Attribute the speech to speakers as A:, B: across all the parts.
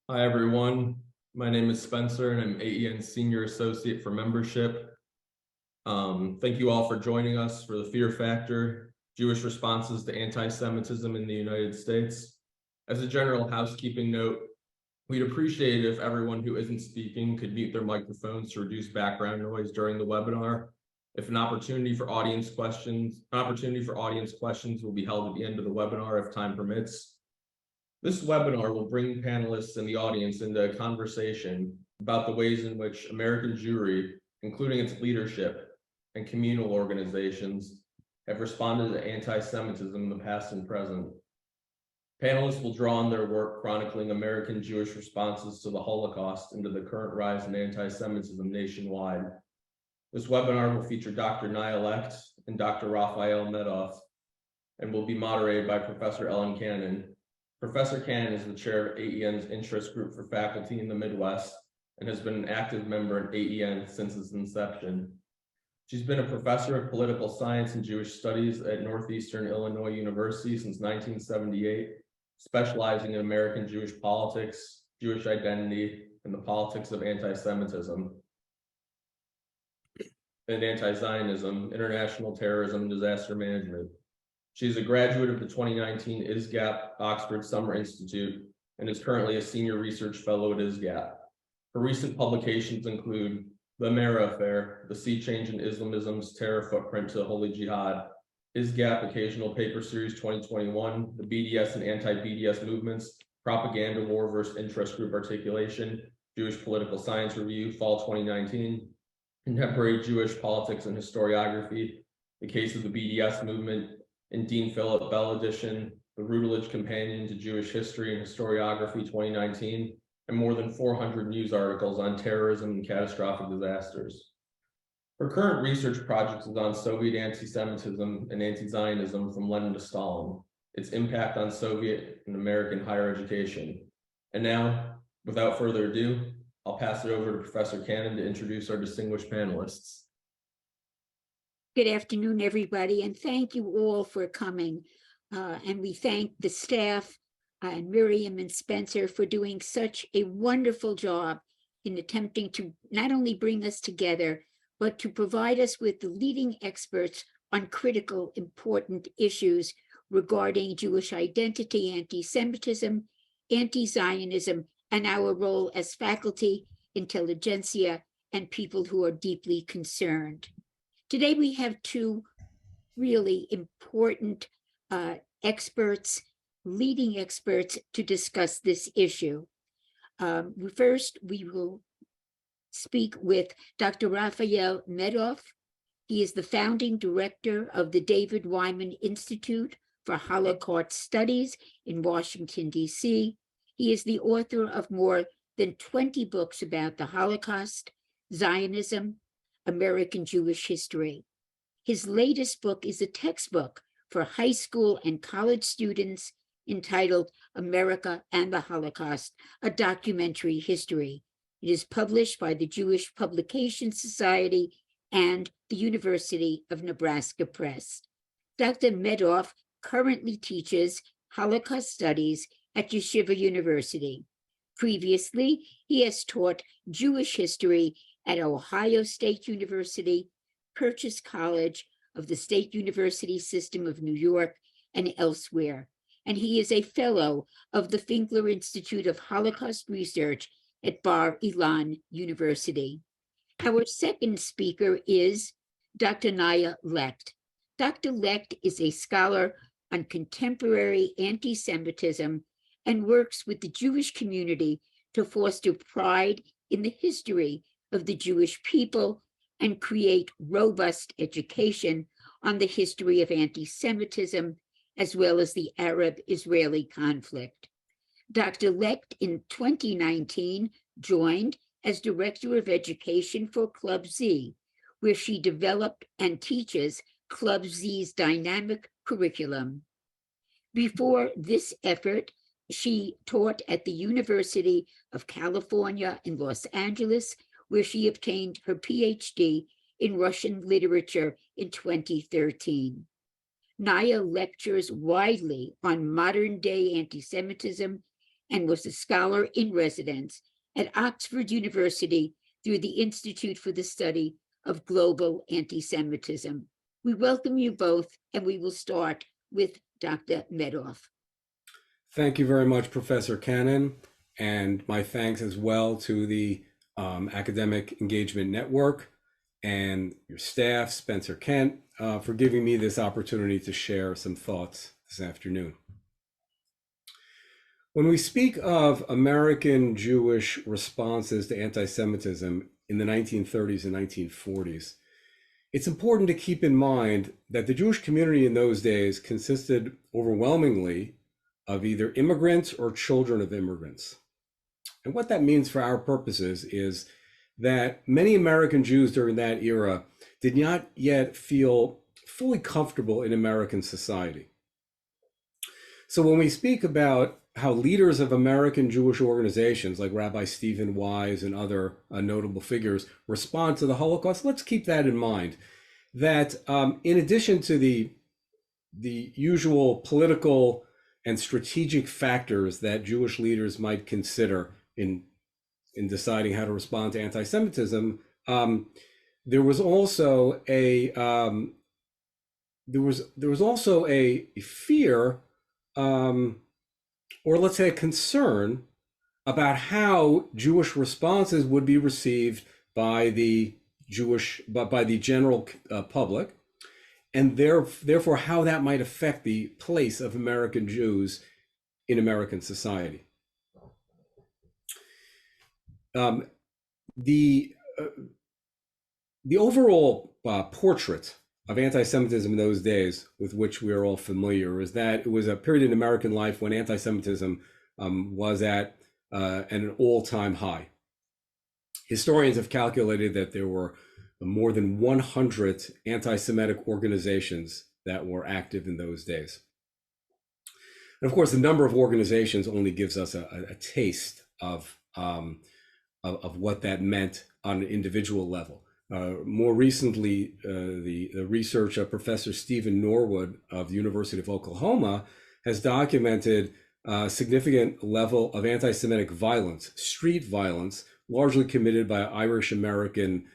A: Hi, everyone. My name is Spencer, and I'm AEN Senior Associate for Membership. Thank you all for joining us for the Fear Factor, Jewish Responses to Anti-Semitism in the United States. As a general housekeeping note, we'd appreciate it if everyone who isn't speaking could mute their microphones to reduce background noise during the webinar. If an opportunity for audience questions will be held at the end of the webinar if time permits. This webinar will bring panelists and the audience into a conversation about the ways in which American Jewry, including its leadership and communal organizations, have responded to anti-Semitism in the past and present. Panelists will draw on their work chronicling American Jewish responses to the Holocaust and to the current rise in anti-Semitism nationwide. This webinar will feature Dr. Naya Lekht and Dr. Rafael Medoff and will be moderated by Professor Ellen Cannon. Professor Cannon is the chair of AEN's interest group for faculty in the Midwest and has been an active member in AEN since its inception. She's been a professor of political science and Jewish studies at Northeastern Illinois University since 1978, specializing in American Jewish politics, Jewish identity, and the politics of anti-Semitism and anti-Zionism, international terrorism, and disaster management. She's a graduate of the 2019 ISGAP Oxford Summer Institute and is currently a senior research fellow at ISGAP. Her recent publications include The Mera Affair, The Sea Change in Islamism's Terror Footprint to the Holy Jihad, ISGAP Occasional Paper Series 2021, The BDS and Anti-BDS Movements, Propaganda War versus Interest Group Articulation, Jewish Political Science Review, Fall 2019, Contemporary Jewish Politics and Historiography, The Case of the BDS Movement, in Dean Philip Bell edition, The Routledge Companion to Jewish History and Historiography 2019, and more than 400 news articles on terrorism and catastrophic disasters. Her current research project is on Soviet anti-Semitism and anti-Zionism from Lenin to Stalin, its impact on Soviet and American higher education. And now, without further ado, I'll pass it over to Professor Cannon to introduce our distinguished panelists.
B: Good afternoon, everybody, and thank you all for coming. And we thank the staff and Miriam and Spencer for doing such a wonderful job in attempting to not only bring us together, but to provide us with the leading experts on critical, important issues regarding Jewish identity, anti-Semitism, anti-Zionism, and our role as faculty, intelligentsia, and people who are deeply concerned. Today, we have two really important experts, leading experts, to discuss this issue. First, we will speak with Dr. Rafael Medoff. He is the founding director of the David Wyman Institute for Holocaust Studies in Washington, D.C. He is the author of more than 20 books about the Holocaust, Zionism, American Jewish history. His latest book is a textbook for high school and college students entitled America and the Holocaust, a Documentary History. It is published by the Jewish Publication Society and the University of Nebraska Press. Dr. Medoff currently teaches Holocaust Studies at Yeshiva University. Previously, he has taught Jewish history at Ohio State University, Purchase College of the State University System of New York, and elsewhere. And he is a fellow of the Finkler Institute of Holocaust Research at Bar Ilan University. Our second speaker is Dr. Naya Lekht. Dr. Lekht is a scholar on contemporary anti-Semitism and works with the Jewish community to foster pride in the history of the Jewish people and create robust education on the history of anti-Semitism, as well as the Arab-Israeli conflict. Dr. Lekht in 2019 joined as Director of Education for Club Z, where she developed and teaches Club Z's dynamic curriculum. Before this effort, she taught at the University of California in Los Angeles, where she obtained her PhD in Russian literature in 2013. Naya lectures widely on modern-day anti-Semitism and was a scholar in residence at Oxford University through the Institute for the Study of Global Antisemitism. We welcome you both, and we will start with Dr. Medoff.
C: Thank you very much, Professor Cannon, and my thanks as well to the Academic Engagement Network and your staff, Spencer Kent, for giving me this opportunity to share some thoughts this afternoon. When we speak of American Jewish responses to anti-Semitism in the 1930s and 1940s, it's important to keep in mind that the Jewish community in those days consisted overwhelmingly of either immigrants or children of immigrants. And what that means for our purposes is that many American Jews during that era did not yet feel fully comfortable in American society. So when we speak about how leaders of American Jewish organizations like Rabbi Stephen Wise and other notable figures respond to the Holocaust, let's keep that in mind, that in addition to the usual political and strategic factors that Jewish leaders might consider in deciding how to respond to anti-Semitism, there was also a fear, or let's say a concern, about how Jewish responses would be received by the general public, and therefore how that might affect the place of American Jews in American society. The overall portrait of anti-Semitism in those days, with which we are all familiar, is that it was a period in American life when anti-Semitism was at an all-time high. Historians have calculated that there were more than 100 anti-Semitic organizations that were active in those days. And of course, the number of organizations only gives us a taste of what that meant on an individual level. More recently, the research of Professor Stephen Norwood of the University of Oklahoma has documented a significant level of anti-Semitic violence, street violence, largely committed by Irish American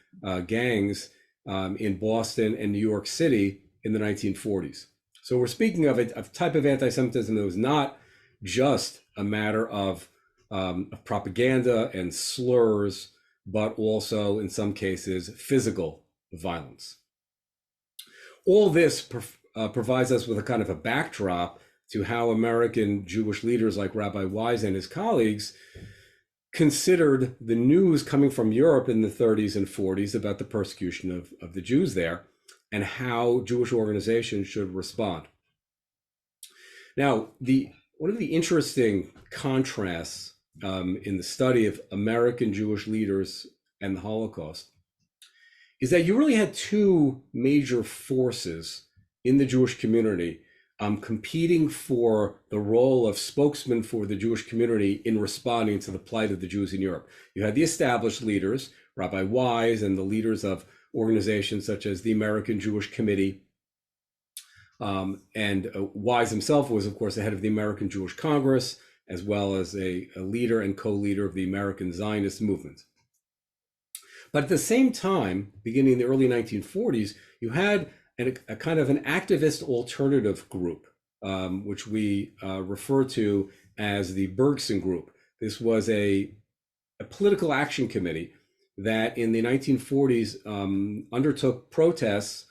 C: gangs in Boston and New York City in the 1940s. So we're speaking of a type of anti-Semitism that was not just a matter of propaganda and slurs, but also in some cases physical violence. All this provides us with a kind of a backdrop to how American Jewish leaders like Rabbi Wise and his colleagues considered the news coming from Europe in the 30s and 40s about the persecution of the Jews there and how Jewish organizations should respond. Now, one of the interesting contrasts in the study of American Jewish leaders and the Holocaust is that you really had two major forces in the Jewish community competing for the role of spokesman for the Jewish community in responding to the plight of the Jews in Europe. You had the established leaders, Rabbi Wise, and the leaders of organizations such as the American Jewish Committee. And Wise himself was, of course, the head of the American Jewish Congress, as well as a leader and co-leader of the American Zionist movement. But at the same time, beginning in the early 1940s, you had a kind of an activist alternative group, which we refer to as the Bergson Group. This was a political action committee that in the 1940s undertook protests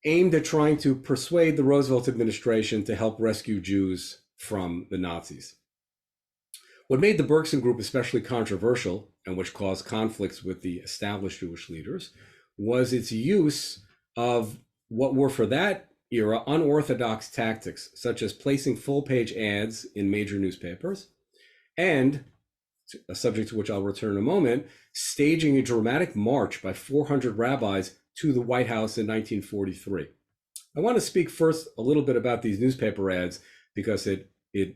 C: aimed at trying to persuade the Roosevelt administration to help rescue Jews from the Nazis. What made the Bergson Group especially controversial, and which caused conflicts with the established Jewish leaders, was its use of what were for that era unorthodox tactics, such as placing full-page ads in major newspapers, and, a subject to which I'll return in a moment, staging a dramatic march by 400 rabbis to the White House in 1943. I want to speak first a little bit about these newspaper ads because it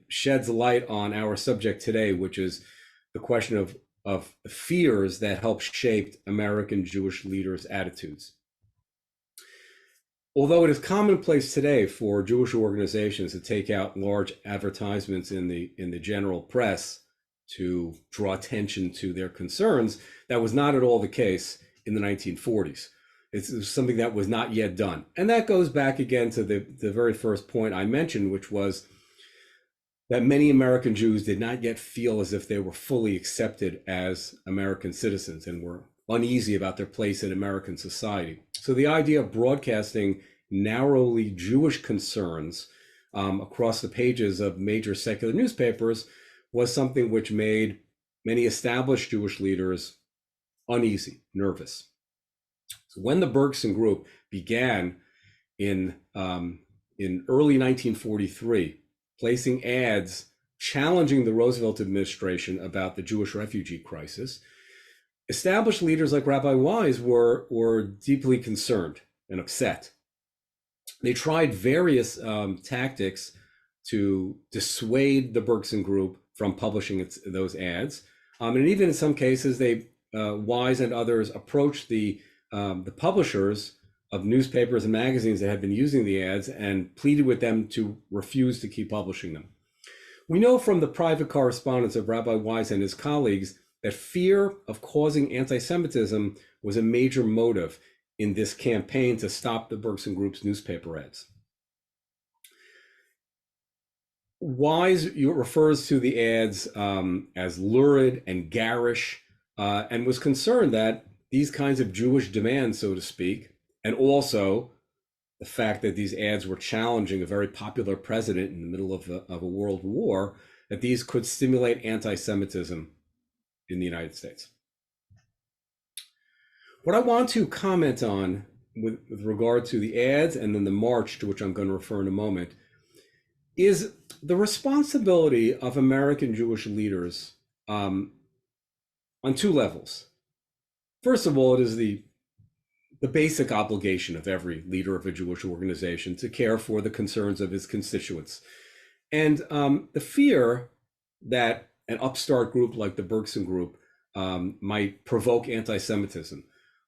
C: sheds light on our subject today, which is the question of fears that helped shape American Jewish leaders' attitudes. Although it is commonplace today for Jewish organizations to take out large advertisements in the general press to draw attention to their concerns, that was not at all the case in the 1940s. It's something that was not yet done. And that goes back again to the very first point I mentioned, which was that many American Jews did not yet feel as if they were fully accepted as American citizens and were uneasy about their place in American society. So the idea of broadcasting narrowly Jewish concerns across the pages of major secular newspapers was something which made many established Jewish leaders uneasy, nervous. So when the Bergson Group began in early 1943, placing ads challenging the Roosevelt administration about the Jewish refugee crisis, established leaders like Rabbi Wise were deeply concerned and upset. They tried various tactics to dissuade the Bergson Group from publishing those ads. And even in some cases, Wise and others approached the publishers of newspapers and magazines that had been using the ads and pleaded with them to refuse to keep publishing them. We know from the private correspondence of Rabbi Wise and his colleagues that fear of causing anti-Semitism was a major motive in this campaign to stop the Bergson Group's newspaper ads. Wise refers to the ads as lurid and garish, and was concerned that these kinds of Jewish demands, so to speak, and also the fact that these ads were challenging a very popular president in the middle of a world war, that these could stimulate anti-Semitism in the United States. What I want to comment on with regard to the ads and then the march, to which I'm going to refer in a moment, is the responsibility of American Jewish leaders on two levels. First of all, it is the basic obligation of every leader of a Jewish organization to care for the concerns of his constituents. And the fear that an upstart group like the Bergson Group might provoke anti-Semitism,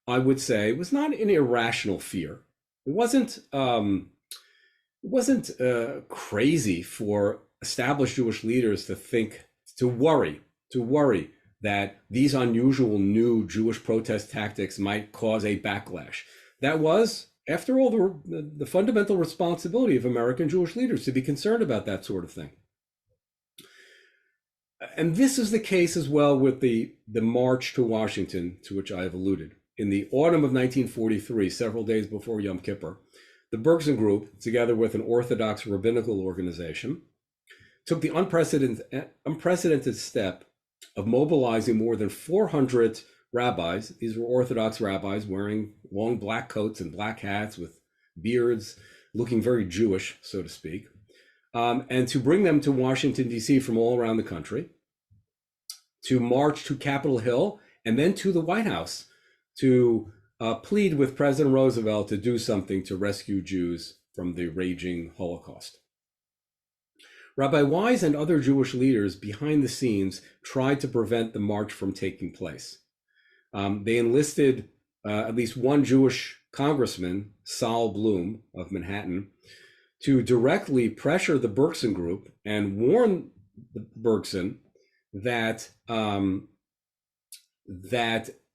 C: I would say, was not an irrational fear. It wasn't crazy for established Jewish leaders to worry that these unusual new Jewish protest tactics might cause a backlash. That was, after all, the fundamental responsibility of American Jewish leaders to be concerned about that sort of thing. And this is the case as well with the march to Washington, to which I have alluded. In the autumn of 1943, several days before Yom Kippur, the Bergson Group, together with an Orthodox rabbinical organization, took the unprecedented step of mobilizing more than 400 rabbis. These were Orthodox rabbis wearing long black coats and black hats with beards, looking very Jewish, so to speak, and to bring them to Washington, D.C. from all around the country, to march to Capitol Hill and then to the White House to plead with President Roosevelt to do something to rescue Jews from the raging Holocaust. Rabbi Wise and other Jewish leaders behind the scenes tried to prevent the march from taking place. They enlisted at least one Jewish congressman, Saul Bloom of Manhattan, to directly pressure the Bergson Group and warn the Bergson that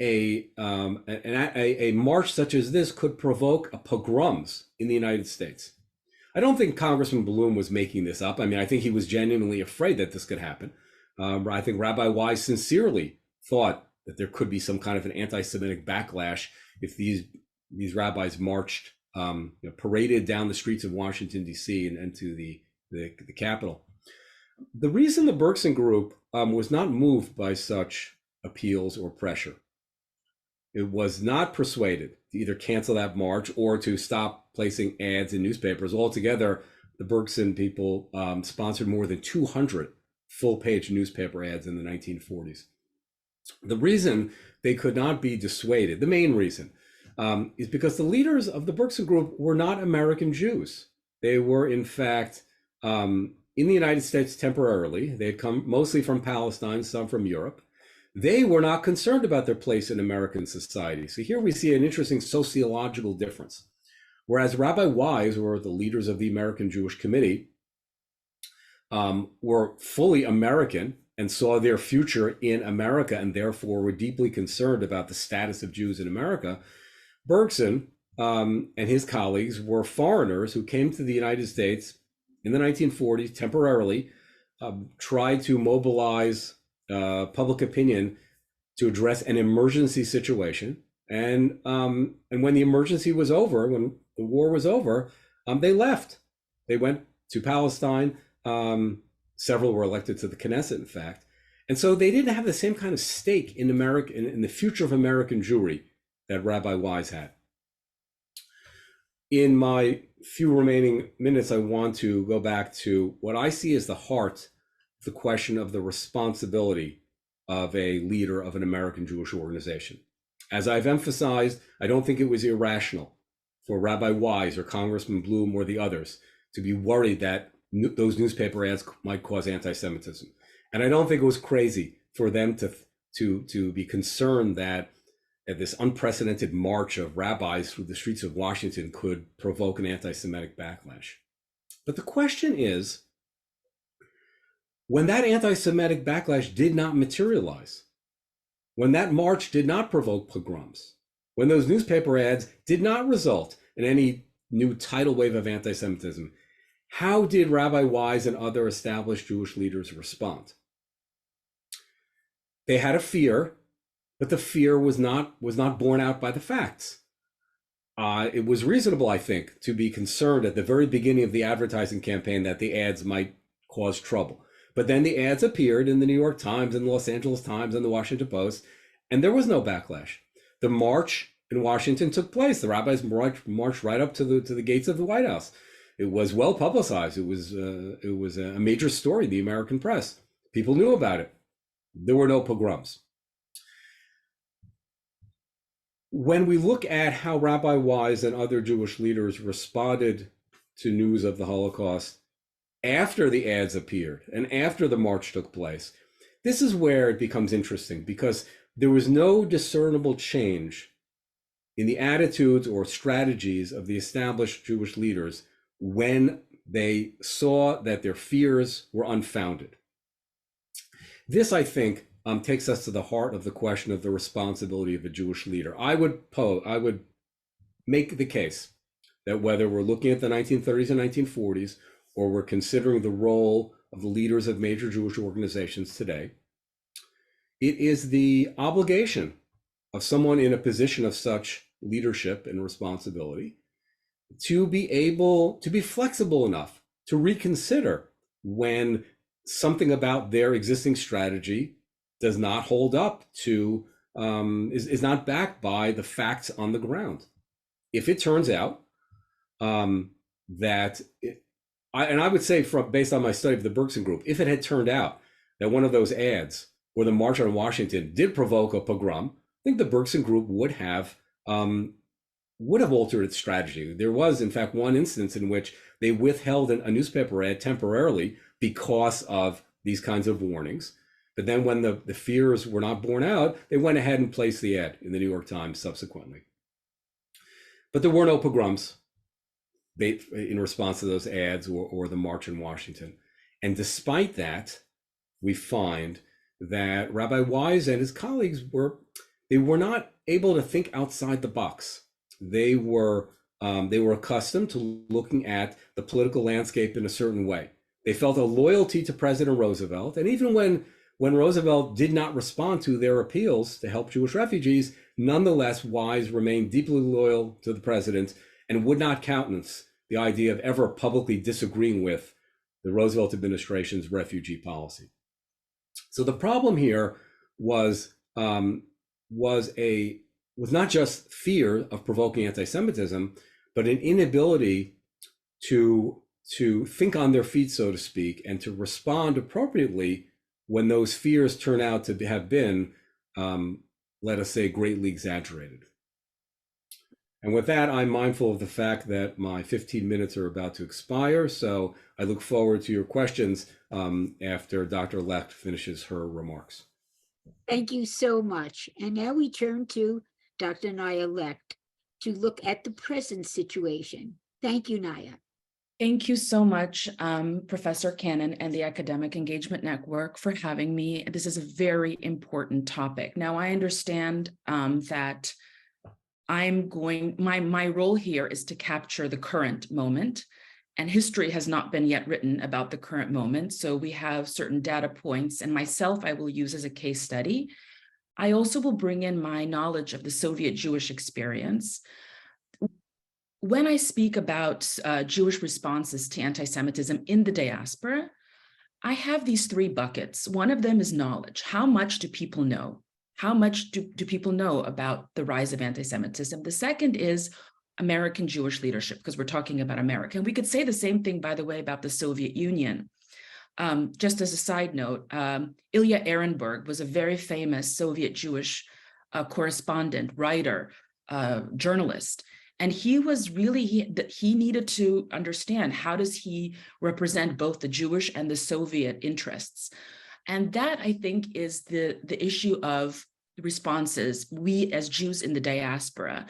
C: a march such as this could provoke pogroms in the United States. I don't think Congressman Bloom was making this up. I mean, I think he was genuinely afraid that this could happen. I think Rabbi Wise sincerely thought that there could be some kind of an anti-Semitic backlash if these rabbis marched, paraded down the streets of Washington, D.C. and to the Capitol. The reason the Bergson Group was not moved by such appeals or pressure, it was not persuaded to either cancel that march or to stop placing ads in newspapers. Altogether, the Bergson people sponsored more than 200 full-page newspaper ads in the 1940s. The reason they could not be dissuaded, the main reason, is because the leaders of the Bergson Group were not American Jews. They were, in fact, in the United States temporarily. They had come mostly from Palestine, some from Europe. They were not concerned about their place in American society. So here we see an interesting sociological difference. Whereas Rabbi Wise, or the leaders of the American Jewish Committee, were fully American and saw their future in America and therefore were deeply concerned about the status of Jews in America, Bergson and his colleagues were foreigners who came to the United States in the 1940s temporarily, tried to mobilize public opinion to address an emergency situation. And when the emergency was over, when the war was over, they left. They went to Palestine. Several were elected to the Knesset, in fact. And so they didn't have the same kind of stake in America, in the future of American Jewry that Rabbi Wise had. In my few remaining minutes, I want to go back to what I see as the heart of the question of the responsibility of a leader of an American Jewish organization. As I've emphasized, I don't think it was irrational for Rabbi Wise or Congressman Bloom or the others to be worried that those newspaper ads might cause anti-Semitism. And I don't think it was crazy for them to be concerned that this unprecedented march of rabbis through the streets of Washington could provoke an anti-Semitic backlash. But the question is, when that anti-Semitic backlash did not materialize, when that march did not provoke pogroms, when those newspaper ads did not result in any new tidal wave of anti-Semitism, how did Rabbi Wise and other established Jewish leaders respond? They had a fear, but the fear was not borne out by the facts. It was reasonable, I think, to be concerned at the very beginning of the advertising campaign that the ads might cause trouble. But then the ads appeared in the New York Times and the Los Angeles Times and the Washington Post, and there was no backlash. The march in Washington took place. The rabbis marched right up to the gates of the White House. It was well publicized. It was a major story in the American press. People knew about it. There were no pogroms. When we look at how Rabbi Wise and other Jewish leaders responded to news of the Holocaust after the ads appeared and after the march took place, this is where it becomes interesting, because there was no discernible change in the attitudes or strategies of the established Jewish leaders when they saw that their fears were unfounded. This, I think, takes us to the heart of the question of the responsibility of a Jewish leader. I would make the case that whether we're looking at the 1930s and 1940s, or we're considering the role of the leaders of major Jewish organizations today, it is the obligation of someone in a position of such leadership and responsibility to be able to be flexible enough to reconsider when something about their existing strategy does not hold up to, is not backed by the facts on the ground. If it turns out that, I would say based on my study of the Bergson group, if it had turned out that one of those ads or the March on Washington did provoke a pogrom, I think the Bergson group would have altered its strategy. There was, in fact, one instance in which they withheld a newspaper ad temporarily because of these kinds of warnings. But then when the fears were not borne out, they went ahead and placed the ad in the New York Times subsequently. But there were no pogroms in response to those ads or the march in Washington. And despite that, we find that Rabbi Wise and his colleagues were not able to think outside the box. They were accustomed to looking at the political landscape in a certain way. They felt a loyalty to President Roosevelt, and even when Roosevelt did not respond to their appeals to help Jewish refugees, nonetheless, Wise remained deeply loyal to the president and would not countenance the idea of ever publicly disagreeing with the Roosevelt administration's refugee policy. So the problem here was not just fear of provoking anti-Semitism, but an inability to think on their feet, so to speak, and to respond appropriately when those fears turn out to have been, let us say, greatly exaggerated. And with that, I'm mindful of the fact that my 15 minutes are about to expire, so I look forward to your questions after Dr. Lekht finishes her remarks.
B: Thank you so much. And now we turn to Dr. Naya Lekht. to look at the present situation. Thank you, Naya.
D: Thank you so much, Professor Cannon and the Academic Engagement Network for having me. This is a very important topic. Now, I understand that my role here is to capture the current moment, and history has not been yet written about the current moment. So we have certain data points, and myself, I will use as a case study. I also will bring in my knowledge of the Soviet Jewish experience. When I speak about Jewish responses to anti-Semitism in the diaspora, I have these three buckets. One of them is knowledge. How much do people know? How much do people know about the rise of anti-Semitism? The second is American Jewish leadership, because we're talking about America. And we could say the same thing, by the way, about the Soviet Union. Just as a side note, Ilya Ehrenberg was a very famous Soviet Jewish correspondent, writer, journalist. And he was really, he needed to understand, how does he represent both the Jewish and the Soviet interests? And that, I think, is the issue of responses. We as Jews in the diaspora,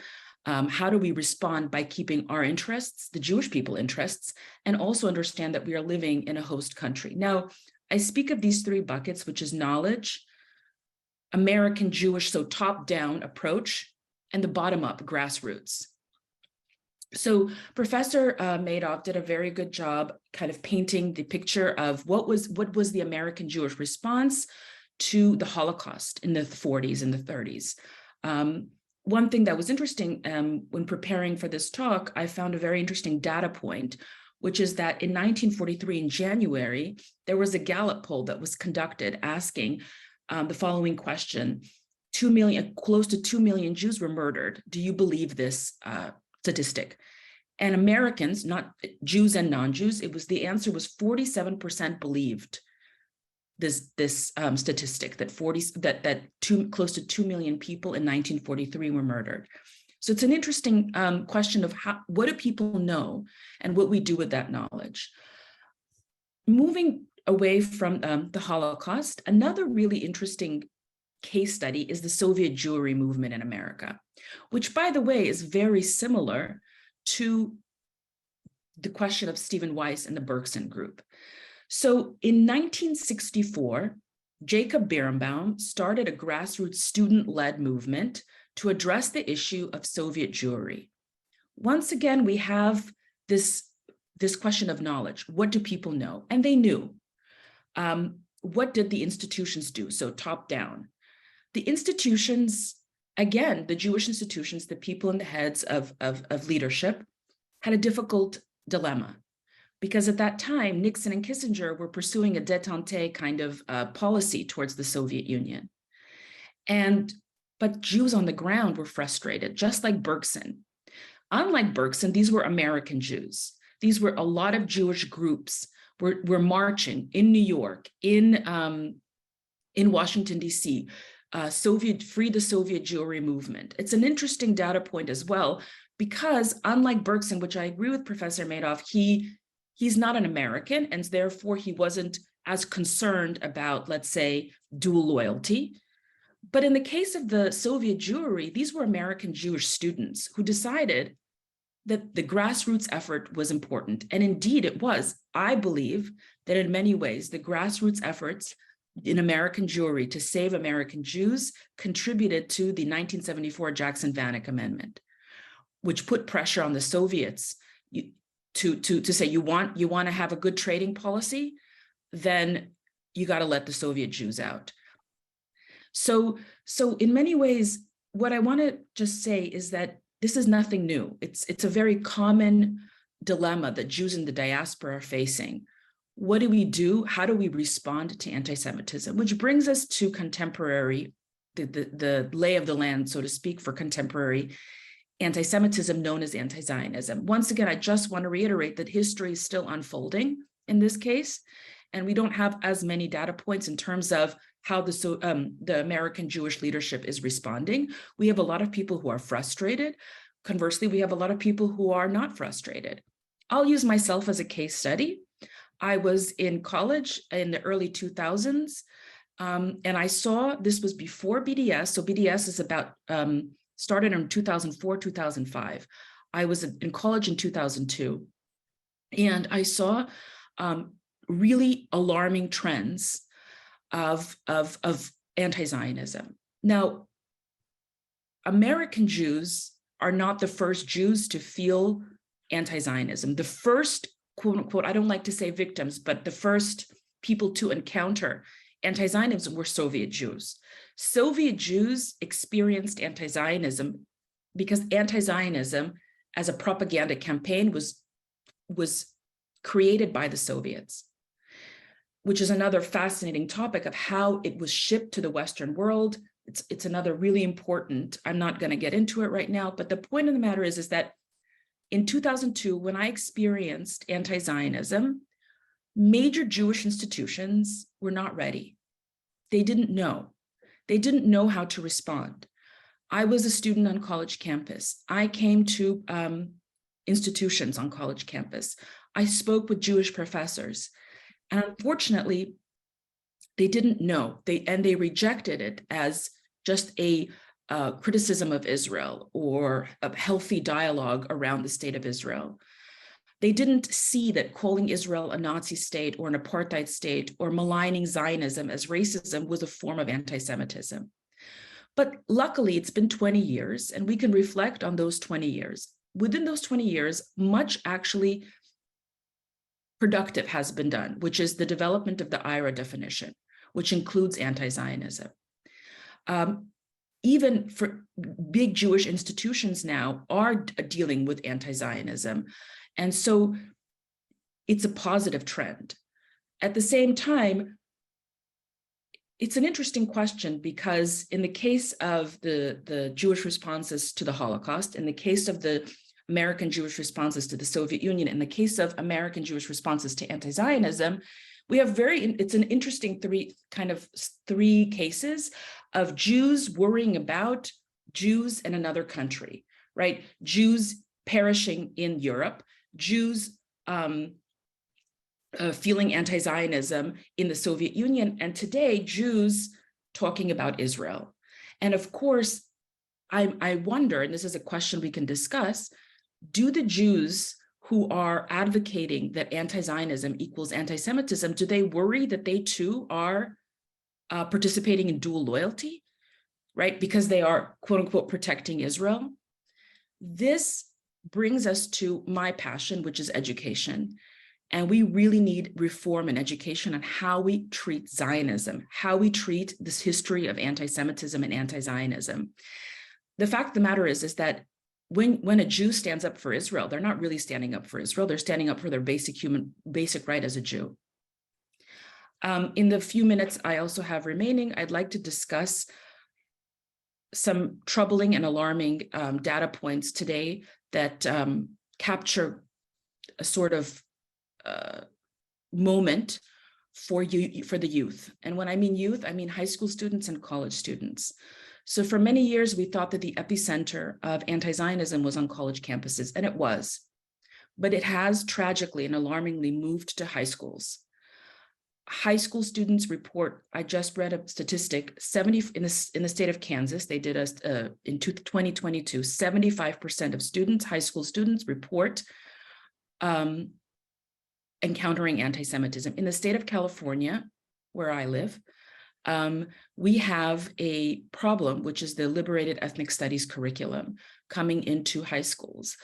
D: how do we respond by keeping our interests, the Jewish people interests, and also understand that we are living in a host country? Now, I speak of these three buckets, which is knowledge, American Jewish, so top-down approach, and the bottom-up grassroots. So Professor Medoff did a very good job kind of painting the picture of what was the American Jewish response to the Holocaust in the 40s and the 30s. One thing that was interesting when preparing for this talk, I found a very interesting data point, which is that in 1943, in January, there was a Gallup poll that was conducted asking the following question: 2 million, close to 2 million Jews were murdered. Do you believe this statistic? And Americans, not Jews and non-Jews, the answer was 47% believed this statistic, that close to 2 million people in 1943 were murdered. So it's an interesting question of what do people know and what we do with that knowledge. Moving away from the Holocaust, another really interesting case study is the Soviet Jewry movement in America, which, by the way, is very similar to the question of Stephen Weiss and the Bergson group. So in 1964, Jacob Berenbaum started a grassroots student-led movement to address the issue of Soviet Jewry. Once again, we have this question of knowledge. What do people know? And they knew. What did the institutions do? So top down. The institutions, again, the Jewish institutions, the people in the heads of leadership had a difficult dilemma, because at that time, Nixon and Kissinger were pursuing a détente kind of policy towards the Soviet Union. But Jews on the ground were frustrated, just like Bergson. Unlike Bergson, these were American Jews. These were a lot of Jewish groups were marching in New York, in Washington, D.C., Free the Soviet Jewry movement. It's an interesting data point as well, because unlike Bergson, which I agree with Professor Medoff, he's not an American, and therefore he wasn't as concerned about, let's say, dual loyalty. But in the case of the Soviet Jewry, these were American Jewish students who decided that the grassroots effort was important. And indeed it was. I believe that in many ways, the grassroots efforts in American Jewry to save American Jews contributed to the 1974 Jackson-Vanik Amendment, which put pressure on the Soviets to say, you want to have a good trading policy, then you got to let the Soviet Jews out. So in many ways, what I want to just say is that this is nothing new. It's a very common dilemma that Jews in the diaspora are facing. What do we do? How do we respond to anti-Semitism? Which brings us to contemporary, the lay of the land, so to speak, for contemporary anti-Semitism known as anti-Zionism. Once again, I just want to reiterate that history is still unfolding in this case, and we don't have as many data points in terms of how the American Jewish leadership is responding. We have a lot of people who are frustrated. Conversely, we have a lot of people who are not frustrated. I'll use myself as a case study. I was in college in the early 2000s, and I saw, this was before BDS. So BDS is about started in 2004, 2005. I was in college in 2002, and I saw really alarming trends of anti-Zionism. Now, American Jews are not the first Jews to feel anti-Zionism. The first, quote unquote, I don't like to say victims, but the first people to encounter anti-Zionism were Soviet Jews. Soviet Jews experienced anti-Zionism because anti-Zionism as a propaganda campaign was created by the Soviets, which is another fascinating topic of how it was shipped to the Western world. It's another really important, I'm not going to get into it right now, but the point of the matter is that in 2002, when I experienced anti-Zionism, major Jewish institutions were not ready. They didn't know. They didn't know how to respond. I was a student on college campus. I came to institutions on college campus. I spoke with Jewish professors. And unfortunately, they didn't know. They rejected it as just a criticism of Israel or a healthy dialogue around the state of Israel. They didn't see that calling Israel a Nazi state or an apartheid state or maligning Zionism as racism was a form of anti-Semitism. But luckily, it's been 20 years, and we can reflect on those 20 years. Within those 20 years, much actually productive has been done, which is the development of the IRA definition, which includes anti-Zionism. Even for big Jewish institutions now are dealing with anti-Zionism. And so it's a positive trend. At the same time, it's an interesting question because in the case of the Jewish responses to the Holocaust, in the case of the American Jewish responses to the Soviet Union, in the case of American Jewish responses to anti-Zionism, we have it's an interesting three cases of Jews worrying about Jews in another country, right? Jews perishing in Europe, Jews feeling anti-Zionism in the Soviet Union, and today Jews talking about Israel. And of course, I wonder, and this is a question we can discuss, do the Jews who are advocating that anti-Zionism equals anti-Semitism, do they worry that they too are participating in dual loyalty, right? Because they are, quote unquote, protecting Israel. This brings us to my passion, which is education. And we really need reform in education on how we treat Zionism, how we treat this history of anti-Semitism and anti-Zionism. The fact of the matter is that when a Jew stands up for Israel, they're not really standing up for Israel. They're standing up for their basic right as a Jew. In the few minutes I also have remaining, I'd like to discuss some troubling and alarming data points today that capture a sort of moment for the youth. And when I mean youth, I mean high school students and college students. So for many years, we thought that the epicenter of anti-Zionism was on college campuses, and it was. But it has tragically and alarmingly moved to high schools. High school students report, I just read a statistic, 70 in the state of Kansas, they did in 2022, 75% of students, high school students report encountering anti-Semitism. In the state of California, where I live, we have a problem, which is the liberated ethnic studies curriculum coming into high schools.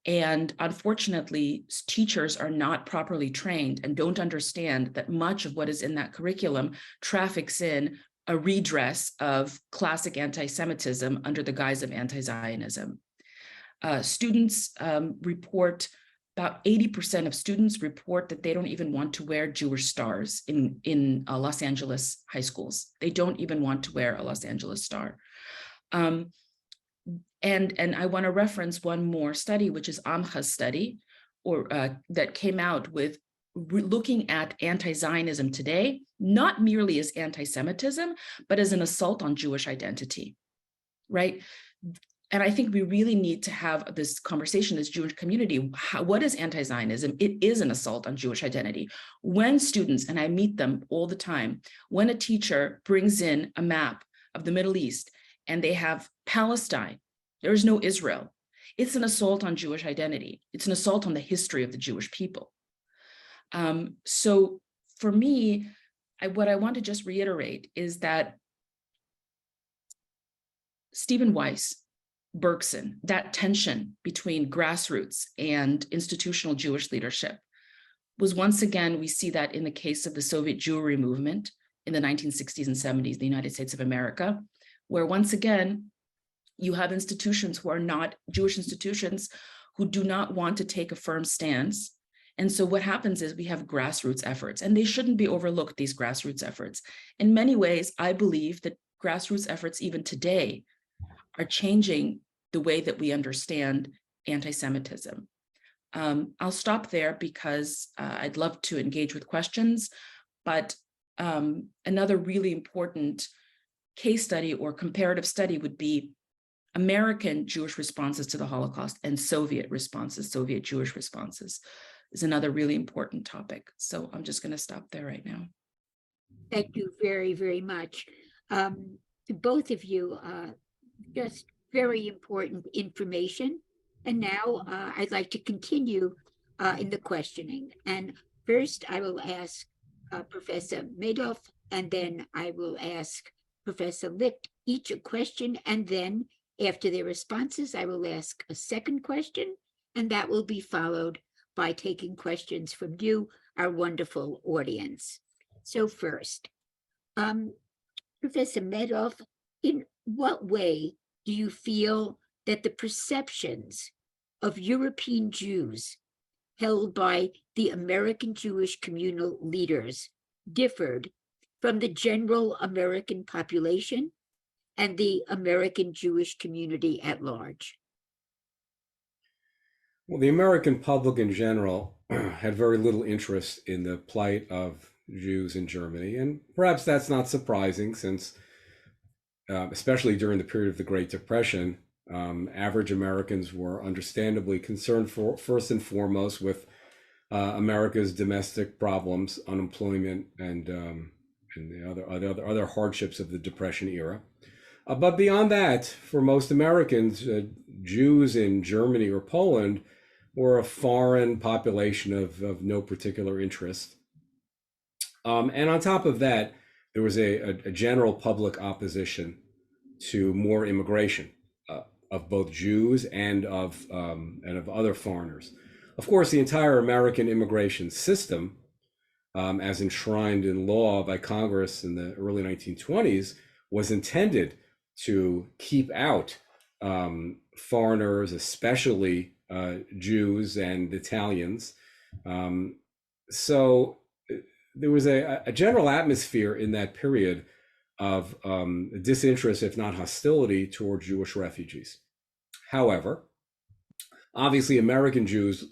D: And unfortunately, teachers are not properly trained and don't understand that much of what is in that curriculum traffics in a redress of classic anti-Semitism under the guise of anti-Zionism. Students report, about 80% of students report that they don't even want to wear Jewish stars in Los Angeles high schools. They don't even want to wear a Los Angeles star. And I want to reference one more study, which is Amcha's study, that came out with looking at anti-Zionism today, not merely as anti-Semitism, but as an assault on Jewish identity, right? And I think we really need to have this conversation, this Jewish community. What is anti-Zionism? It is an assault on Jewish identity. When students, and I meet them all the time, when a teacher brings in a map of the Middle East and they have Palestine There is no Israel. It's an assault on Jewish identity. It's an assault on the history of the Jewish people. So for me, what I want to just reiterate is that Stephen Weiss, Bergson, that tension between grassroots and institutional Jewish leadership was once again, we see that in the case of the Soviet Jewry movement in the 1960s and 70s, the United States of America, where once again, you have institutions who are not Jewish institutions who do not want to take a firm stance. And so what happens is we have grassroots efforts, and they shouldn't be overlooked, these grassroots efforts. In many ways, I believe that grassroots efforts even today are changing the way that we understand anti-Semitism. I'll stop there because I'd love to engage with questions, but another really important case study or comparative study would be American Jewish responses to the Holocaust and Soviet responses, Soviet Jewish responses is another really important topic. So I'm just going to stop there right now.
B: Thank you very, very much. To both of you, just very important information. And now I'd like to continue in the questioning. And first I will ask Professor Medoff, and then I will ask Professor Lekht each a question, and then after their responses, I will ask a second question, and that will be followed by taking questions from you, our wonderful audience. So first, Professor Medoff, in what way do you feel that the perceptions of European Jews held by the American Jewish communal leaders differed from the general American population and the American Jewish community at large?
C: Well, the American public in general had very little interest in the plight of Jews in Germany, and perhaps that's not surprising since, especially during the period of the Great Depression, average Americans were understandably concerned first and foremost with America's domestic problems, unemployment, and the other hardships of the Depression era. But beyond that, for most Americans, Jews in Germany or Poland were a foreign population of no particular interest. And on top of that, there was a general public opposition to more immigration of both Jews and of other foreigners. Of course, the entire American immigration system, as enshrined in law by Congress in the early 1920s, was intended to keep out foreigners, especially Jews and Italians. So there was a general atmosphere in that period of disinterest, if not hostility, toward Jewish refugees. However, obviously, American Jews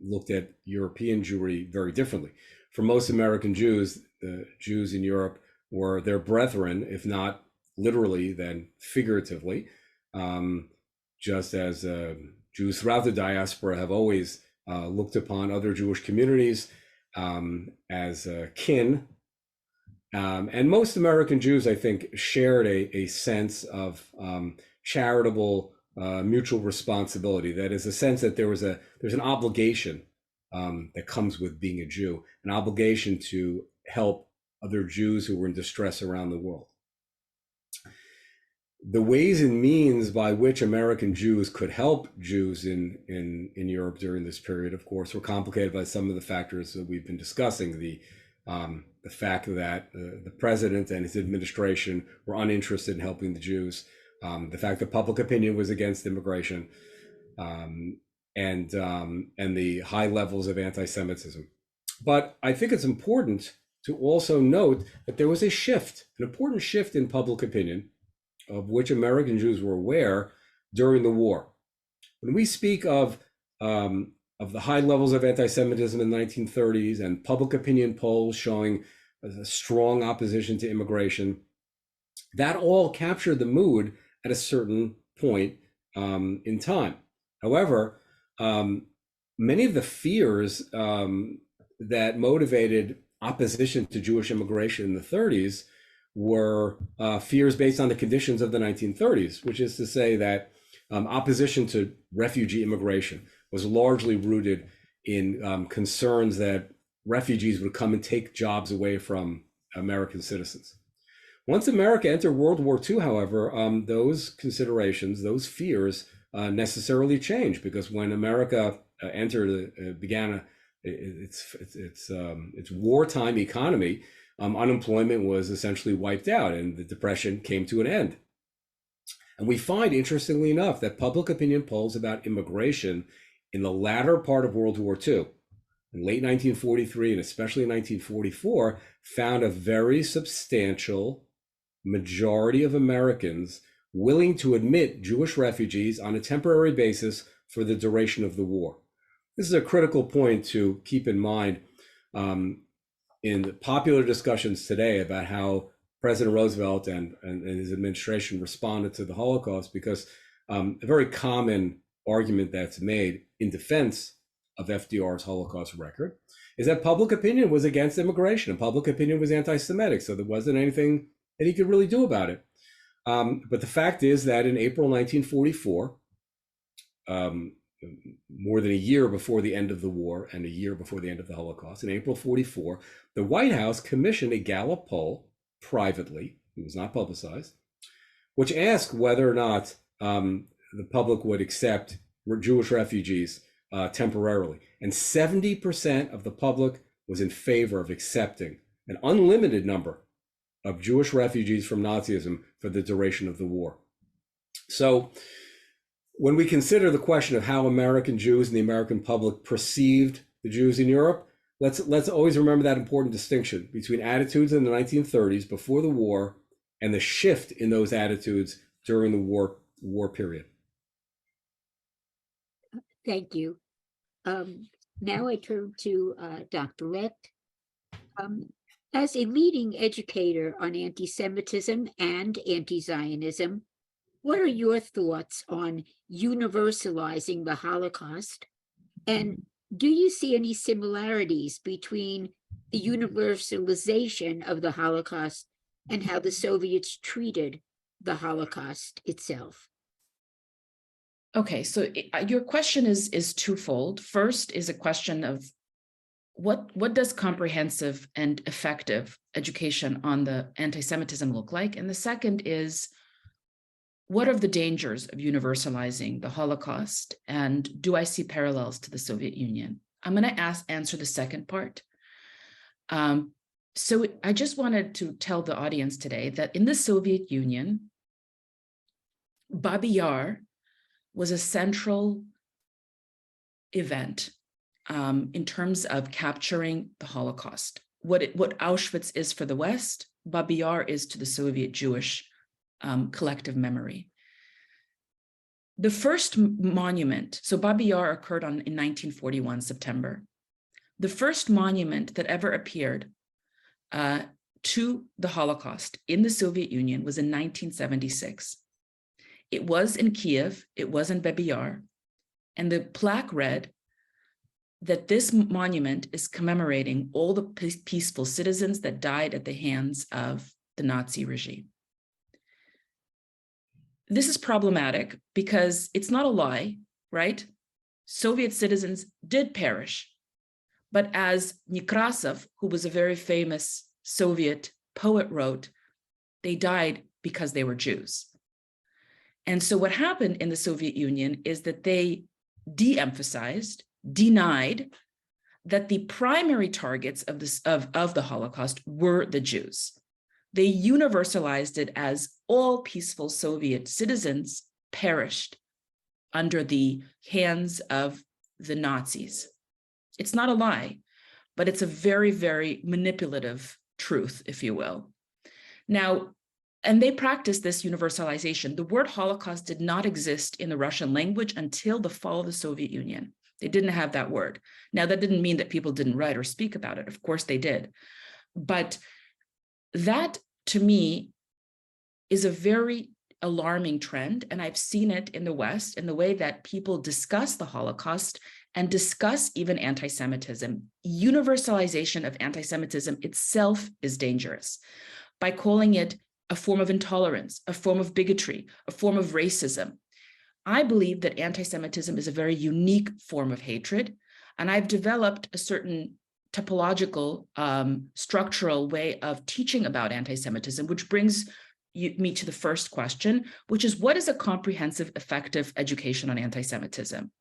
C: looked at European Jewry very differently. For most American Jews, the Jews in Europe were their brethren, if not literally, then figuratively, just as Jews throughout the diaspora have always looked upon other Jewish communities as kin. And most American Jews, I think, shared a sense of charitable mutual responsibility. That is, a sense that there's an obligation that comes with being a Jew, an obligation to help other Jews who were in distress around the world. The ways and means by which American Jews could help Jews in Europe during this period, of course, were complicated by some of the factors that we've been discussing. The fact that the president and his administration were uninterested in helping the Jews, the fact that public opinion was against immigration, and the high levels of anti-Semitism. But I think it's important to also note that there was a shift, an important shift in public opinion, of which American Jews were aware during the war. When we speak of the high levels of anti-Semitism in the 1930s and public opinion polls showing a strong opposition to immigration, that all captured the mood at a certain point in time. However, many of the fears that motivated opposition to Jewish immigration in the 30s were fears based on the conditions of the 1930s, which is to say that opposition to refugee immigration was largely rooted in concerns that refugees would come and take jobs away from American citizens. Once America entered World War II, however, those considerations, those fears necessarily changed, because when America began its wartime economy, unemployment was essentially wiped out and the Depression came to an end. And we find, interestingly enough, that public opinion polls about immigration in the latter part of World War II, in late 1943 and especially in 1944, found a very substantial majority of Americans willing to admit Jewish refugees on a temporary basis for the duration of the war. This is a critical point to keep in mind in popular discussions today about how President Roosevelt and his administration responded to the Holocaust, because a very common argument that's made in defense of FDR's Holocaust record is that public opinion was against immigration and public opinion was anti-Semitic, so there wasn't anything that he could really do about it. But the fact is that in April 1944, more than a year before the end of the war and a year before the end of the Holocaust, in April 44, the White House commissioned a Gallup poll privately, it was not publicized, which asked whether or not the public would accept Jewish refugees temporarily. And 70% of the public was in favor of accepting an unlimited number of Jewish refugees from Nazism for the duration of the war. So when we consider the question of how American Jews and the American public perceived the Jews in Europe, let's always remember that important distinction between attitudes in the 1930s before the war and the shift in those attitudes during the war period.
B: Thank you. Now I turn to Dr. Lekht. As a leading educator on anti-Semitism and anti-Zionism, what are your thoughts on universalizing the Holocaust? And do you see any similarities between the universalization of the Holocaust and how the Soviets treated the Holocaust itself?
D: Okay, so your question is twofold. First is a question of what does comprehensive and effective education on the anti-Semitism look like? And the second is, what are the dangers of universalizing the Holocaust? And do I see parallels to the Soviet Union? I'm going to answer the second part. So I just wanted to tell the audience today that in the Soviet Union, Babi Yar was a central event in terms of capturing the Holocaust. What Auschwitz is for the West, Babi Yar is to the Soviet Jewish collective memory. The first monument, so Babi Yar occurred in 1941, September. The first monument that ever appeared to the Holocaust in the Soviet Union was in 1976. It was in Kiev, it was in Babi Yar, and the plaque read that this monument is commemorating all the peaceful citizens that died at the hands of the Nazi regime. This is problematic because it's not a lie, right? Soviet citizens did perish, but as Nekrasov, who was a very famous Soviet poet, wrote, they died because they were Jews. And so what happened in the Soviet Union is that they de-emphasized, denied that the primary targets of the Holocaust were the Jews. They universalized it as all peaceful Soviet citizens perished under the hands of the Nazis. It's not a lie, but it's a very, very manipulative truth, if you will. Now, and they practiced this universalization. The word Holocaust did not exist in the Russian language until the fall of the Soviet Union. They didn't have that word. Now, that didn't mean that people didn't write or speak about it. Of course they did. But that, to me, is a very alarming trend. And I've seen it in the West in the way that people discuss the Holocaust and discuss even anti-Semitism. Universalization of anti-Semitism itself is dangerous by calling it a form of intolerance, a form of bigotry, a form of racism. I believe that anti-Semitism is a very unique form of hatred, and I've developed a certain topological, structural way of teaching about anti-Semitism, which brings me to the first question, which is, what is a comprehensive, effective education on anti-Semitism?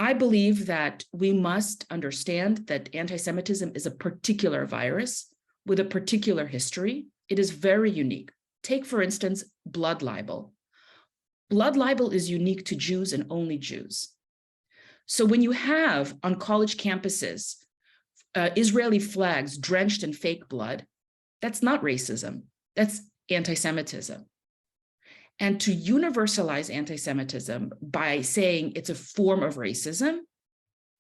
D: I believe that we must understand that anti-Semitism is a particular virus with a particular history. It is very unique. Take, for instance, blood libel. Blood libel is unique to Jews and only Jews. So when you have on college campuses Israeli flags drenched in fake blood, that's not racism, that's anti-Semitism. And to universalize anti-Semitism by saying it's a form of racism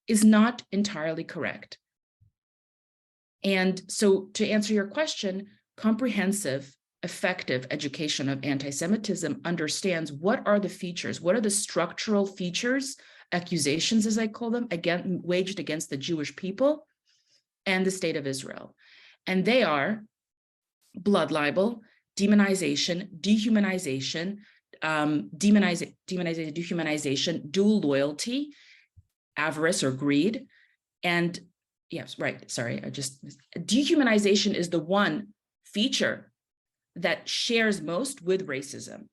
D: is not entirely correct. And so to answer your question, comprehensive, effective education of anti-Semitism understands what are the features, what are the structural features, accusations, as I call them, again, waged against the Jewish people and the state of Israel. And they are blood libel, demonization, dehumanization, dehumanization, dual loyalty, avarice or greed. And yes, right, sorry, dehumanization is the one feature that shares most with racism.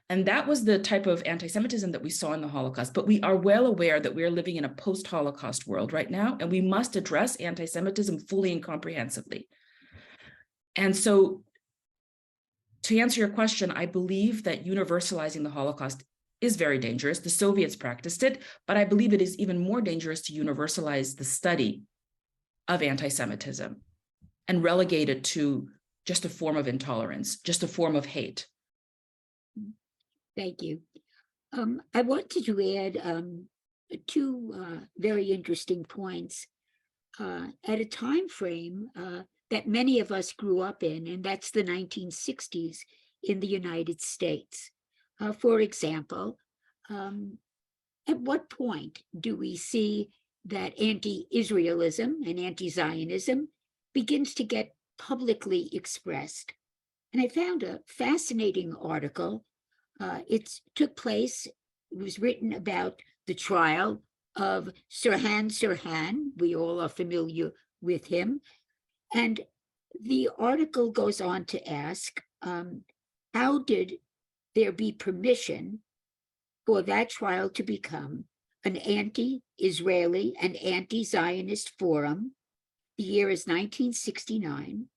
D: And that was the type of anti-Semitism that we saw in the Holocaust. But we are well aware that we are living in a post-Holocaust world right now, and we must address anti-Semitism fully and comprehensively. And so to answer your question, I believe that universalizing the Holocaust is very dangerous. The Soviets practiced it, but I believe it is even more dangerous to universalize the study of anti-Semitism and relegate it to just a form of intolerance, just a form of hate.
B: Thank you. I wanted to add two very interesting points at a time frame that many of us grew up in, and that's the 1960s in the United States. For example, at what point do we see that anti-Israelism and anti-Zionism begins to get publicly expressed? And I found a fascinating article. It took place, it was written about the trial of Sirhan Sirhan. We all are familiar with him. And the article goes on to ask, how did there be permission for that trial to become an anti-Israeli and anti-Zionist forum? The year is 1969,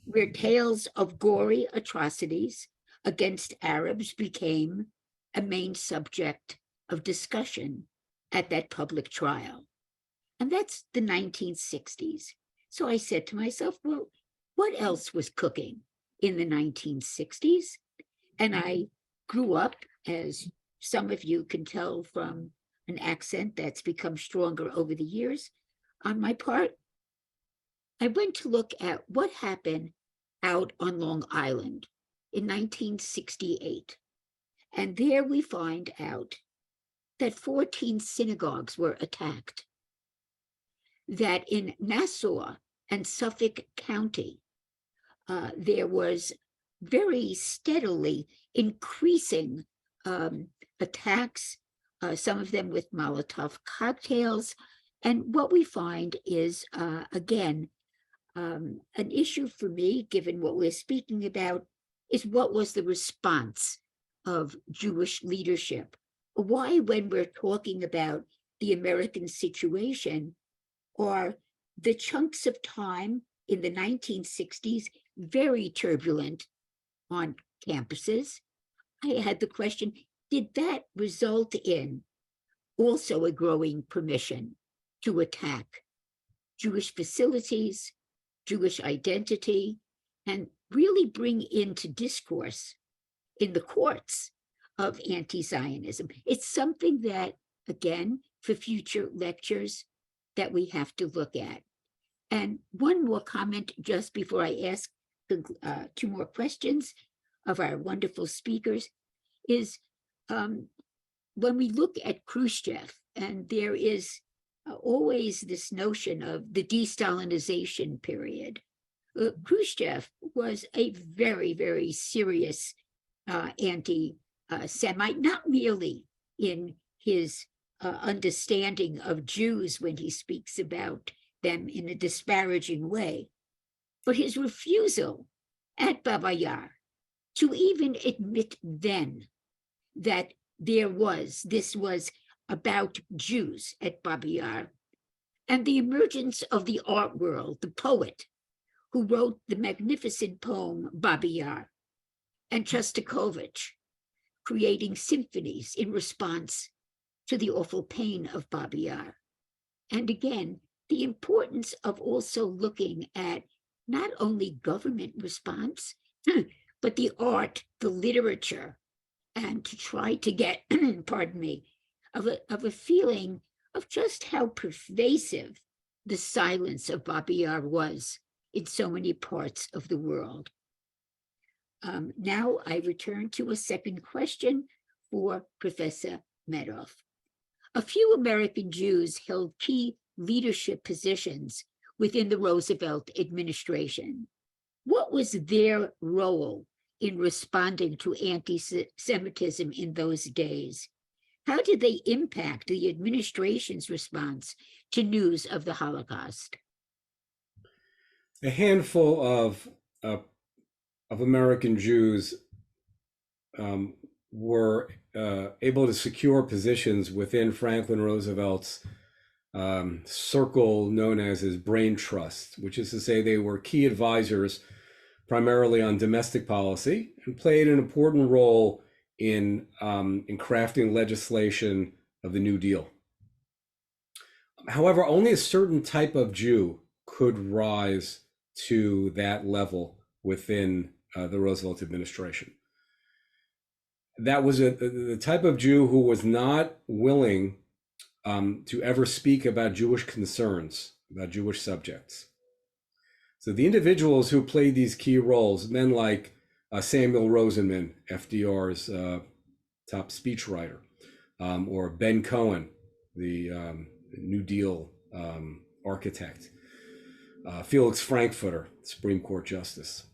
B: where tales of gory atrocities against Arabs became a main subject of discussion at that public trial. And that's the 1960s. So I said to myself, well, what else was cooking in the 1960s? And I grew up, as some of you can tell from an accent that's become stronger over the years. On my part, I went to look at what happened out on Long Island in 1968. And there we find out that 14 synagogues were attacked, that in Nassau and Suffolk County, there was very steadily increasing attacks, some of them with Molotov cocktails. And what we find is, again, an issue for me, given what we're speaking about, is what was the response of Jewish leadership? Why, when we're talking about the American situation, are the chunks of time in the 1960s very turbulent on campuses? I had the question, did that result in also a growing permission to attack Jewish facilities, Jewish identity, and really bring into discourse in the courts of anti-Zionism? It's something that, again, for future lectures, that we have to look at. And one more comment just before I ask the two more questions of our wonderful speakers is, when we look at Khrushchev, and there is always this notion of the de-Stalinization period, Khrushchev was a very, very serious Semite, not merely in his understanding of Jews when he speaks about them in a disparaging way, but his refusal at Baba Yar to even admit then that this was about Jews at Baba Yar, and the emergence of the art world, the poet who wrote the magnificent poem Baba Yar, and Shostakovich creating symphonies in response to the awful pain of Baba Yar. And again, the importance of also looking at not only government response, but the art, the literature, and to try to get, pardon me, of a feeling of just how pervasive the silence of Baba Yar was in so many parts of the world. Now I return to a second question for Professor Medoff. A few American Jews held key leadership positions within the Roosevelt administration. What was their role in responding to anti-Semitism in those days? How did they impact the administration's response to news of the Holocaust?
C: A handful of American Jews were able to secure positions within Franklin Roosevelt's circle known as his brain trust, which is to say they were key advisors primarily on domestic policy and played an important role in crafting legislation of the New Deal. However, only a certain type of Jew could rise to that level within the Roosevelt administration. That was the type of Jew who was not willing to ever speak about Jewish concerns, about Jewish subjects. So the individuals who played these key roles, men like Samuel Rosenman, FDR's top speechwriter, or Ben Cohen, the New Deal architect, Felix Frankfurter, Supreme Court Justice,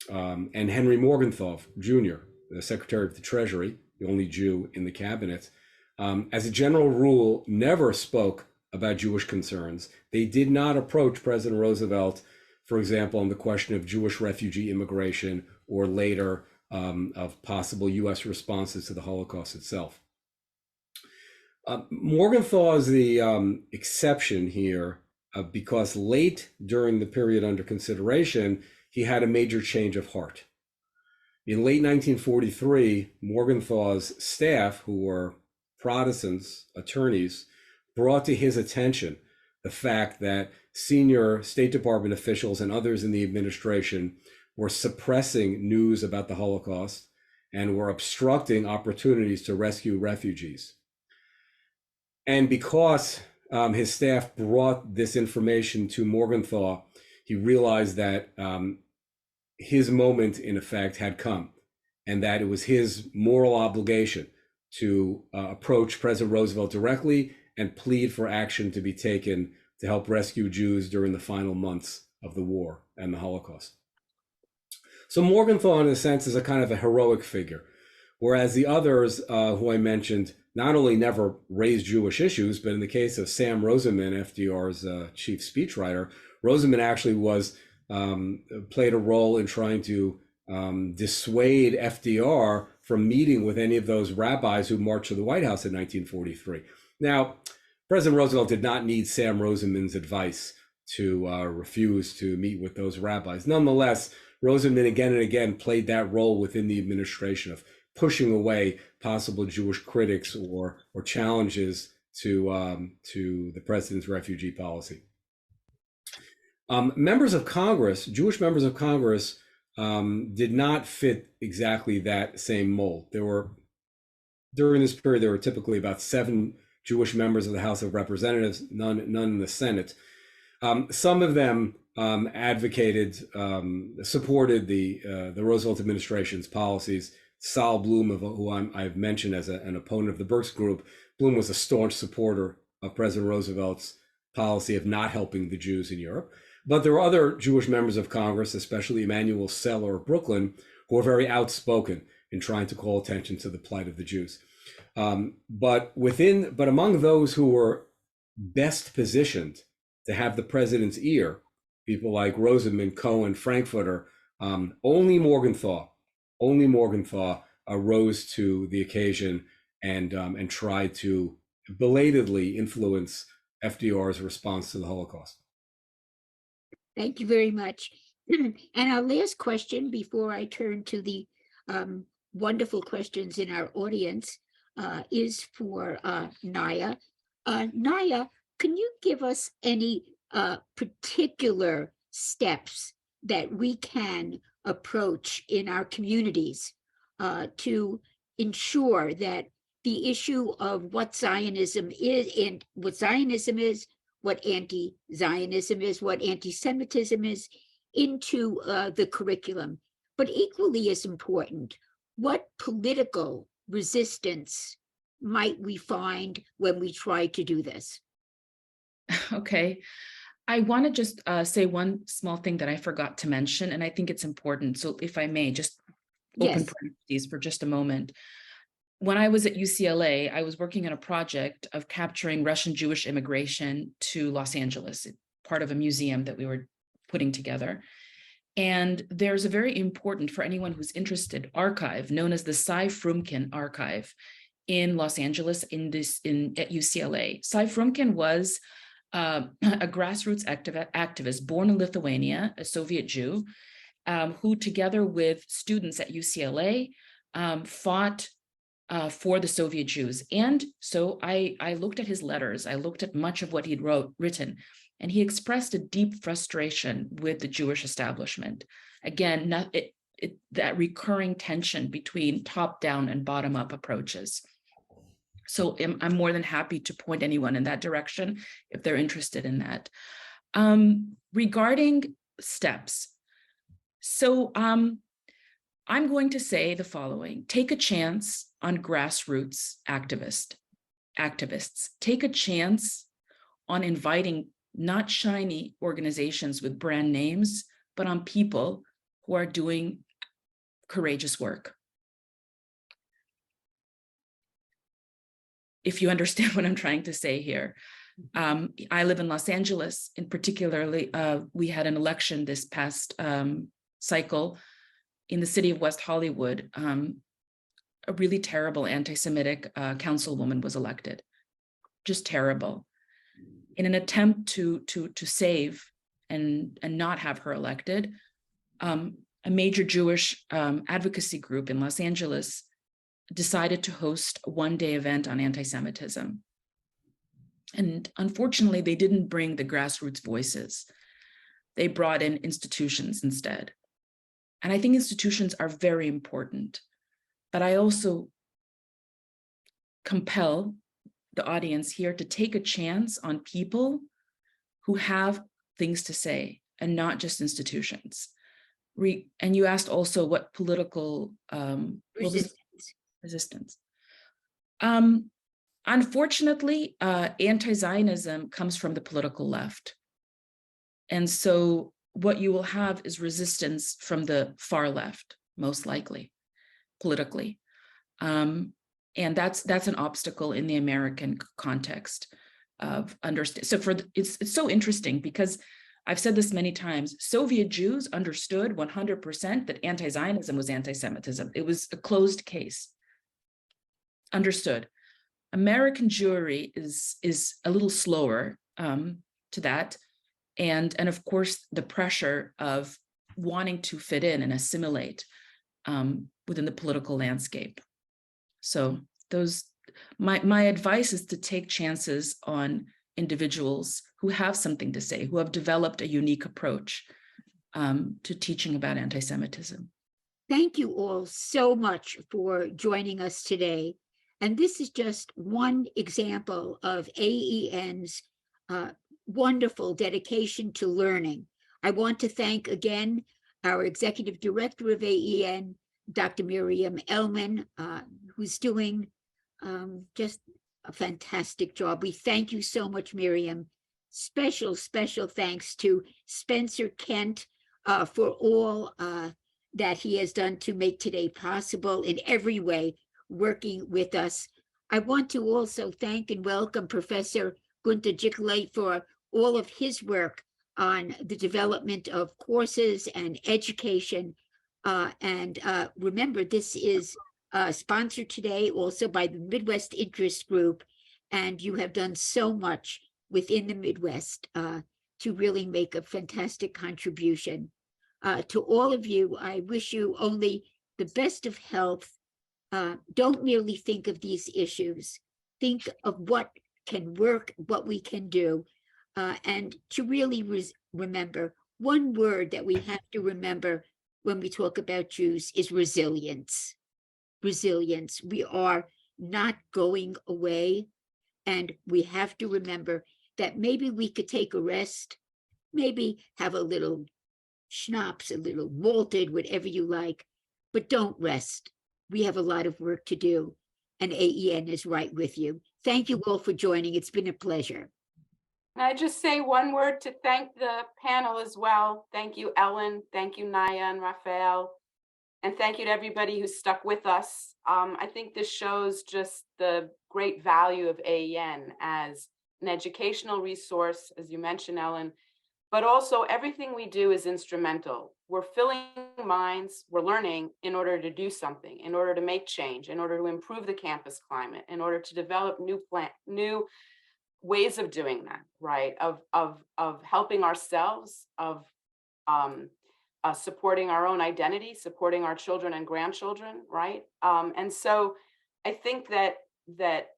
C: and Henry Morgenthau Jr., the Secretary of the Treasury, the only Jew in the cabinet, as a general rule, never spoke about Jewish concerns. They did not approach President Roosevelt, for example, on the question of Jewish refugee immigration or later of possible US responses to the Holocaust itself. Morgenthau is the exception here because late during the period under consideration, he had a major change of heart. In late 1943, Morgenthau's staff, who were Protestants, attorneys, brought to his attention the fact that senior State Department officials and others in the administration were suppressing news about the Holocaust and were obstructing opportunities to rescue refugees. And because his staff brought this information to Morgenthau, he realized that his moment, in effect, had come, and that it was his moral obligation to approach President Roosevelt directly and plead for action to be taken to help rescue Jews during the final months of the war and the Holocaust. So Morgenthau, in a sense, is a kind of a heroic figure, whereas the others who I mentioned not only never raised Jewish issues, but in the case of Sam Rosenman, FDR's chief speechwriter, Rosenman actually played a role in trying to dissuade FDR from meeting with any of those rabbis who marched to the White House in 1943. Now, President Roosevelt did not need Sam Rosenman's advice to refuse to meet with those rabbis. Nonetheless, Rosenman again and again played that role within the administration of pushing away possible Jewish critics or challenges to the president's refugee policy. Members of Congress, Jewish members of Congress, did not fit exactly that same mold. During this period, there were typically about 7 Jewish members of the House of Representatives, none in the Senate. Some of them supported the Roosevelt administration's policies. Saul Bloom, who I've mentioned as an opponent of the Birx Group, Bloom was a staunch supporter of President Roosevelt's policy of not helping the Jews in Europe. But there were other Jewish members of Congress, especially Emanuel Seller of Brooklyn, who were very outspoken in trying to call attention to the plight of the Jews. But among those who were best positioned to have the president's ear, people like Rosenman, Cohen, Frankfurter, only Morgenthau rose to the occasion and tried to belatedly influence FDR's response to the Holocaust.
B: Thank you very much. And our last question before I turn to the wonderful questions in our audience is for Naya. Naya, can you give us any particular steps that we can approach in our communities to ensure that the issue of what Zionism is and what Zionism is, what anti-Zionism is, what anti-Semitism is, into the curriculum? But equally as important, what political resistance might we find when we try to do this?
D: Okay. I want to just say one small thing that I forgot to mention, and I think it's important. So if I may, just open parentheses for just a moment. When I was at UCLA, I was working on a project of capturing Russian Jewish immigration to Los Angeles, part of a museum that we were putting together. And there's a very important, for anyone who's interested, archive known as the Cy Frumkin Archive in Los Angeles at UCLA. Cy Frumkin was a grassroots activist born in Lithuania, a Soviet Jew, who together with students at UCLA fought for the Soviet Jews. And so I looked at his letters, I looked at much of what he'd written, and he expressed a deep frustration with the Jewish establishment. Again, that recurring tension between top-down and bottom-up approaches. So I'm more than happy to point anyone in that direction if they're interested in that. Regarding steps, so I'm going to say the following: take a chance on grassroots activists. Take a chance on inviting not shiny organizations with brand names, but on people who are doing courageous work. If you understand what I'm trying to say here. I live in Los Angeles. In particularly, we had an election this past cycle in the city of West Hollywood. A really terrible anti-Semitic councilwoman was elected. Just terrible. In an attempt to save and not have her elected, a major Jewish advocacy group in Los Angeles decided to host a one-day event on anti-Semitism. And unfortunately, they didn't bring the grassroots voices. They brought in institutions instead. And I think institutions are very important, but I also compel the audience here to take a chance on people who have things to say and not just institutions. And you asked also what political resistance. Unfortunately, anti-Zionism comes from the political left. And so what you will have is resistance from the far left, most likely, politically. And that's an obstacle in the American context of understand. So it's so interesting because I've said this many times, Soviet Jews understood 100% that anti-Zionism was anti-Semitism. It was a closed case. Understood. American Jewry is a little slower to that. And of course, the pressure of wanting to fit in and assimilate within the political landscape. So my advice is to take chances on individuals who have something to say, who have developed a unique approach to teaching about anti-Semitism.
B: Thank you all so much for joining us today. And this is just one example of AEN's wonderful dedication to learning. I want to thank again our Executive Director of AEN, Dr. Miriam Ellman, who's doing just a fantastic job. We thank you so much, Miriam. Special thanks to Spencer Kent for all that he has done to make today possible in every way, working with us. I want to also thank and welcome Professor Gunter Jickele for all of his work on the development of courses and education. Remember, this is sponsored today also by the Midwest Interest Group, and you have done so much within the Midwest to really make a fantastic contribution. To all of you, I wish you only the best of health. Don't merely think of these issues. Think of what can work, what we can do, and to really remember, one word that we have to remember when we talk about Jews is resilience. Resilience. We are not going away, and we have to remember that maybe we could take a rest, maybe have a little schnapps, a little malted, whatever you like, but don't rest. We have a lot of work to do, and AEN is right with you. Thank you all for joining. It's been a pleasure.
E: Can I just say one word to thank the panel as well? Thank you, Ellen. Thank you, Naya and Rafael. And thank you to everybody who stuck with us. I think this shows just the great value of AEN as an educational resource, as you mentioned, Ellen, but also everything we do is instrumental. We're filling minds, we're learning in order to do something, in order to make change, in order to improve the campus climate, in order to develop new ways of doing that, right? Of helping ourselves, of supporting our own identity, supporting our children and grandchildren, right? And so I think that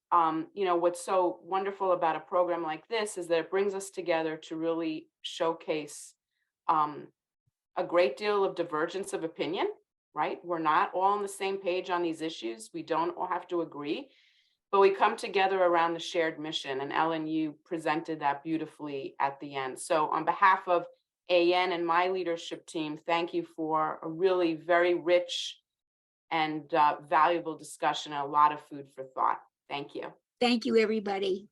E: what's so wonderful about a program like this is that it brings us together to really showcase a great deal of divergence of opinion, right? We're not all on the same page on these issues. We don't all have to agree, but we come together around the shared mission. And Ellen, you presented that beautifully at the end. So on behalf of AEN and my leadership team, thank you for a really very rich and valuable discussion and a lot of food for thought. Thank you.
B: Thank you, everybody.